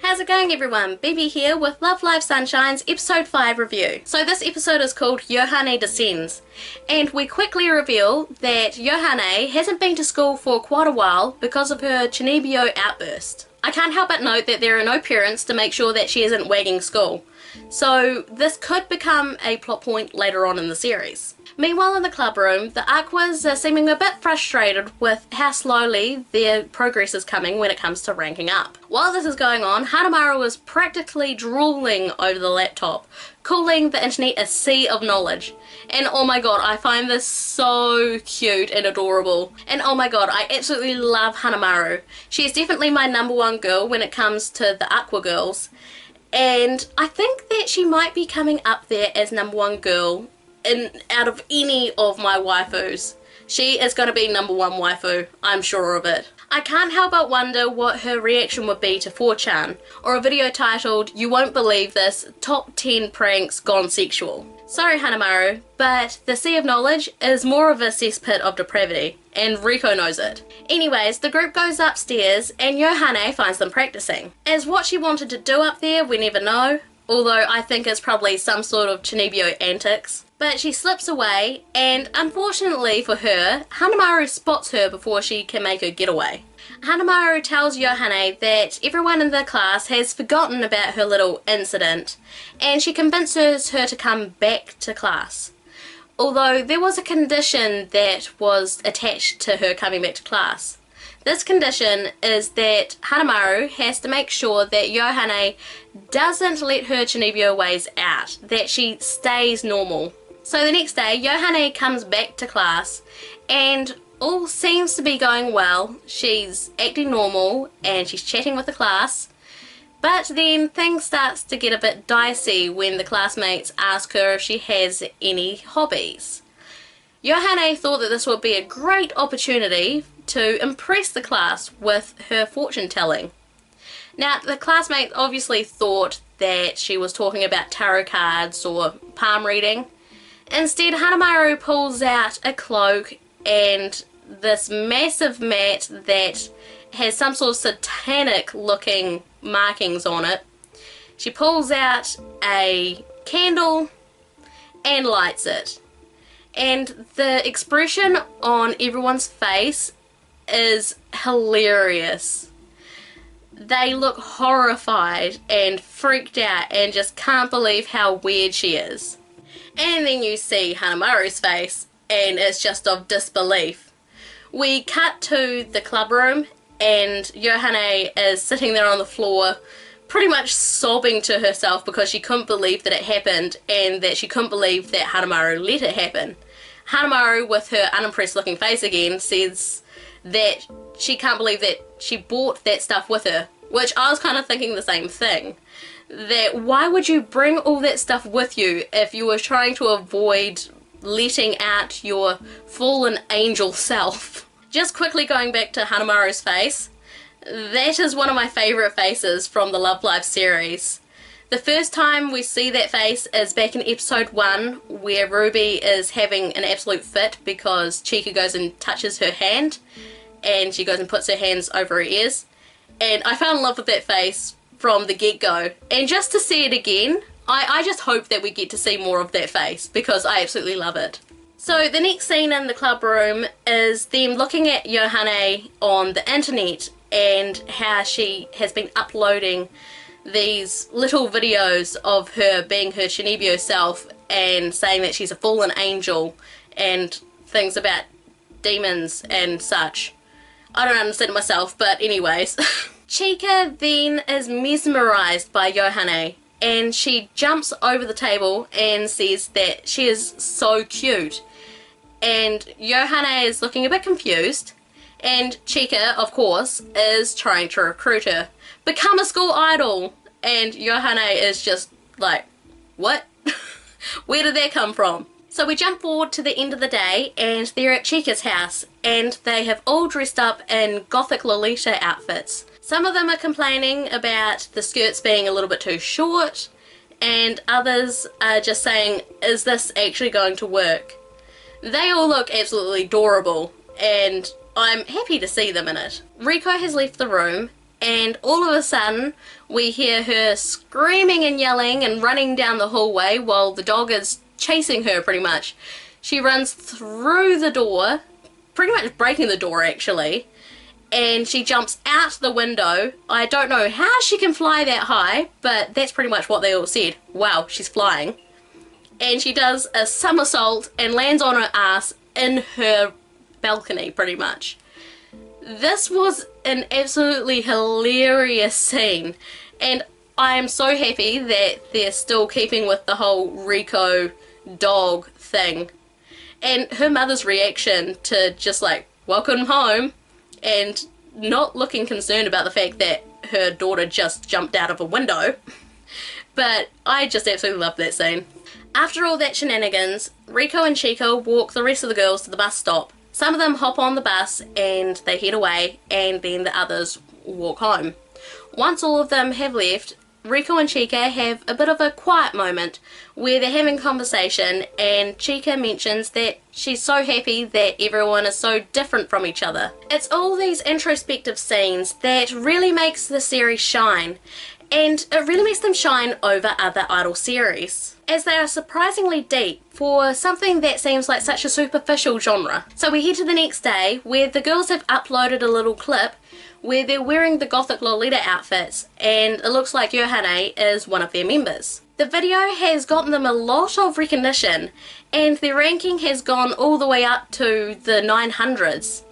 How's it going everyone? Bibi here with Love Live Sunshine's episode 5 review. So this episode is called Yohane Descends, and we quickly reveal that Yohane hasn't been to school for quite a while because of her Chinibyo outburst. I can't help but note that there are no parents to make sure that she isn't wagging school, so this could become a plot point later on in the series. Meanwhile in the club room, the Aquas are seeming a bit frustrated with how slowly their progress is coming when it comes to ranking up. While this is going on, Hanamaru is practically drooling over the laptop, calling the internet a sea of knowledge. And oh my god, I find this so cute and adorable. And oh my god, I absolutely love Hanamaru. She is definitely my #1 girl when it comes to the Aqua girls. And I think that she might be coming up there as #1 girl out of any of my waifus. She is going to be #1 waifu, I'm sure of it. I can't help but wonder what her reaction would be to 4chan, or a video titled, "You Won't Believe This, Top 10 Pranks Gone Sexual." Sorry Hanamaru, but the Sea of Knowledge is more of a cesspit of depravity, and Riko knows it. Anyways, the group goes upstairs and Yohane finds them practicing. As what she wanted to do up there, we never know, although I think it's probably some sort of Chinibyo antics. But she slips away, and unfortunately for her, Hanamaru spots her before she can make her getaway. Hanamaru tells Yohane that everyone in the class has forgotten about her little incident, and she convinces her to come back to class. Although there was a condition that was attached to her coming back to class. This condition is that Hanamaru has to make sure that Yohane doesn't let her Chinibyo ways out, that she stays normal. So the next day, Yohane comes back to class and all seems to be going well. She's acting normal and she's chatting with the class. But then things starts to get a bit dicey when the classmates ask her if she has any hobbies. Yohane thought that this would be a great opportunity to impress the class with her fortune telling. Now the classmates obviously thought that she was talking about tarot cards or palm reading. Instead, Hanamaru pulls out a cloak and this massive mat that has some sort of satanic looking markings on it. She pulls out a candle and lights it. And the expression on everyone's face is hilarious. They look horrified and freaked out and just can't believe how weird she is. And then you see Hanamaru's face and it's just of disbelief. We cut to the club room and Yohane is sitting there on the floor pretty much sobbing to herself because she couldn't believe that it happened and that she couldn't believe that Hanamaru let it happen. Hanamaru, with her unimpressed looking face again, says that she can't believe that she brought that stuff with her, which I was kind of thinking the same thing. That why would you bring all that stuff with you if you were trying to avoid letting out your fallen angel self? Just quickly going back to Hanamaru's face, that is one of my favourite faces from the Love Live series. The first time we see that face is back in episode 1 where Ruby is having an absolute fit because Chika goes and touches her hand and she goes and puts her hands over her ears, and I fell in love with that face from the get-go, and just to see it again, I just hope that we get to see more of that face because I absolutely love it. So the next scene in the club room is them looking at Yohane on the internet and how she has been uploading these little videos of her being her Chinibyo self and saying that she's a fallen angel and things about demons and such. I don't understand it myself, but anyways. Chika then is mesmerized by Yohane and she jumps over the table and says that she is so cute, and Yohane is looking a bit confused, and Chika, of course, is trying to recruit her. Become a school idol! And Yohane is just like, what? Where did that come from? So we jump forward to the end of the day and they're at Chika's house and they have all dressed up in gothic Lolita outfits. Some of them are complaining about the skirts being a little bit too short, and others are just saying, is this actually going to work? They all look absolutely adorable and I'm happy to see them in it. Riko has left the room and all of a sudden we hear her screaming and yelling and running down the hallway while the dog is chasing her pretty much. She runs through the door, pretty much breaking the door actually, and she jumps out the window. I don't know how she can fly that high, but that's pretty much what they all said. Wow, she's flying. And she does a somersault and lands on her ass in her balcony pretty much. This was an absolutely hilarious scene, and I am so happy that they're still keeping with the whole Rico dog thing. And her mother's reaction to just like welcome home and not looking concerned about the fact that her daughter just jumped out of a window. But I just absolutely love that scene. After all that shenanigans, Rico and Chica walk the rest of the girls to the bus stop. Some of them hop on the bus and they head away, and then the others walk home. Once all of them have left, Rico and Chica have a bit of a quiet moment where they're having conversation, and Chica mentions that she's so happy that everyone is so different from each other. It's all these introspective scenes that really makes the series shine, and it really makes them shine over other Idol series, as they are surprisingly deep for something that seems like such a superficial genre. So we head to the next day where the girls have uploaded a little clip where they're wearing the gothic Lolita outfits, and it looks like Yohane is one of their members. The video has gotten them a lot of recognition, and their ranking has gone all the way up to the 900s.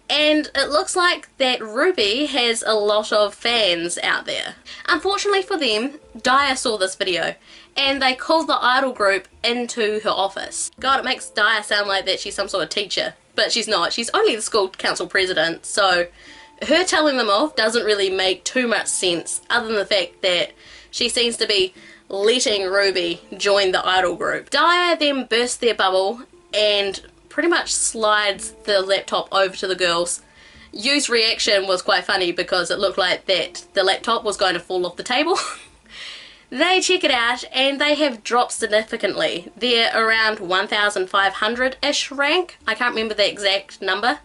And it looks like that Ruby has a lot of fans out there. Unfortunately for them, Daya saw this video and they called the idol group into her office. God, it makes Daya sound like that she's some sort of teacher, but she's not. She's only the school council president, so her telling them off doesn't really make too much sense, other than the fact that she seems to be letting Ruby join the idol group. Daya then bursts their bubble and pretty much slides the laptop over to the girls. Yu's reaction was quite funny because it looked like that the laptop was going to fall off the table. They check it out and they have dropped significantly. They're around 1,500-ish rank. I can't remember the exact number.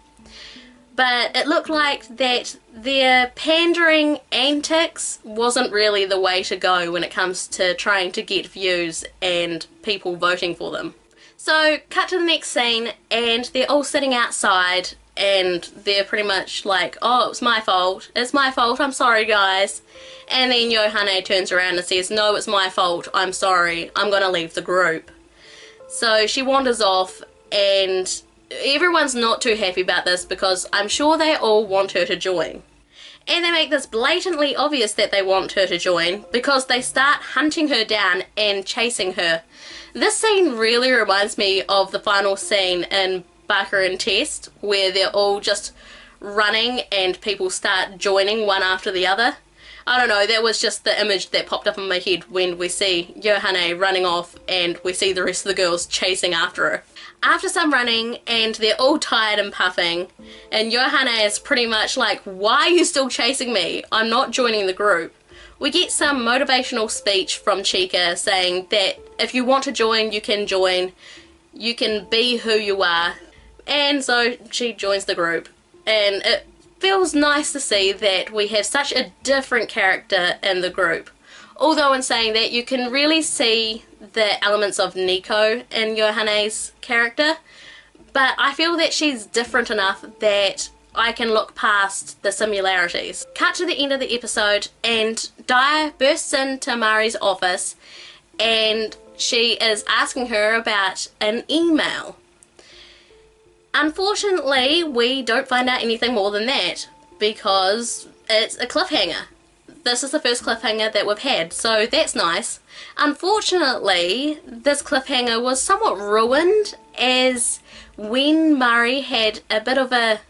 But it looked like that their pandering antics wasn't really the way to go when it comes to trying to get views and people voting for them. So, cut to the next scene, and they're all sitting outside, and they're pretty much like, oh, it's my fault, I'm sorry guys. And then Yohane turns around and says, no, it's my fault, I'm sorry, I'm gonna leave the group. So she wanders off, and everyone's not too happy about this because I'm sure they all want her to join. And they make this blatantly obvious that they want her to join because they start hunting her down and chasing her. This scene really reminds me of the final scene in Barker and Test where they're all just running and people start joining one after the other. I don't know, that was just the image that popped up in my head when we see Yohane running off and we see the rest of the girls chasing after her. After some running and they're all tired and puffing, and Yohane is pretty much like, why are you still chasing me? I'm not joining the group. We get some motivational speech from Chica saying that if you want to join, you can be who you are. And so she joins the group, and it feels nice to see that we have such a different character in the group. Although in saying that, you can really see the elements of Nico in Yohane's character, but I feel that she's different enough that I can look past the similarities. Cut to the end of the episode, and Daya bursts into Mari's office and she is asking her about an email. Unfortunately, we don't find out anything more than that because it's a cliffhanger. This is the first cliffhanger that we've had, so that's nice. Unfortunately, this cliffhanger was somewhat ruined as when Mari had a bit of a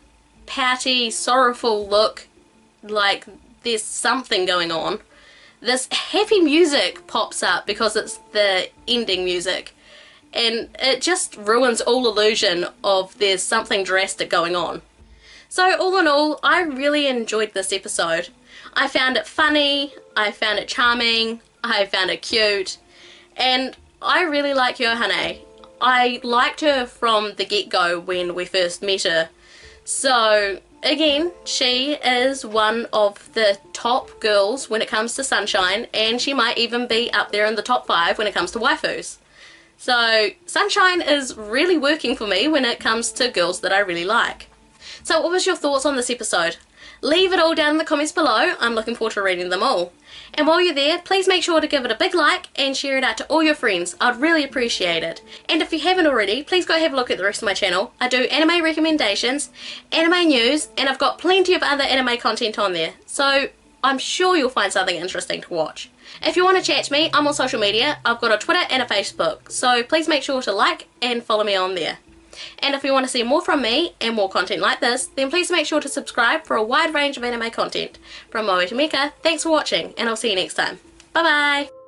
pouty, sorrowful look, like there's something going on, this happy music pops up because it's the ending music, and it just ruins all illusion of there's something drastic going on. So all in all, I really enjoyed this episode. I found it funny, I found it charming, I found it cute, and I really like Yohane. I liked her from the get-go when we first met her, so again, she is one of the top girls when it comes to Sunshine, and she might even be up there in the top 5 when it comes to waifus. So Sunshine is really working for me when it comes to girls that I really like. So what was your thoughts on this episode? Leave it all down in the comments below. I'm looking forward to reading them all. And while you're there, please make sure to give it a big like and share it out to all your friends. I'd really appreciate it. And if you haven't already, please go have a look at the rest of my channel. I do anime recommendations, anime news, and I've got plenty of other anime content on there. So I'm sure you'll find something interesting to watch. If you want to chat to me, I'm on social media. I've got a Twitter and a Facebook. So please make sure to like and follow me on there. And if you want to see more from me and more content like this, then please make sure to subscribe for a wide range of anime content. From Moe to Mika, thanks for watching, and I'll see you next time. Bye bye!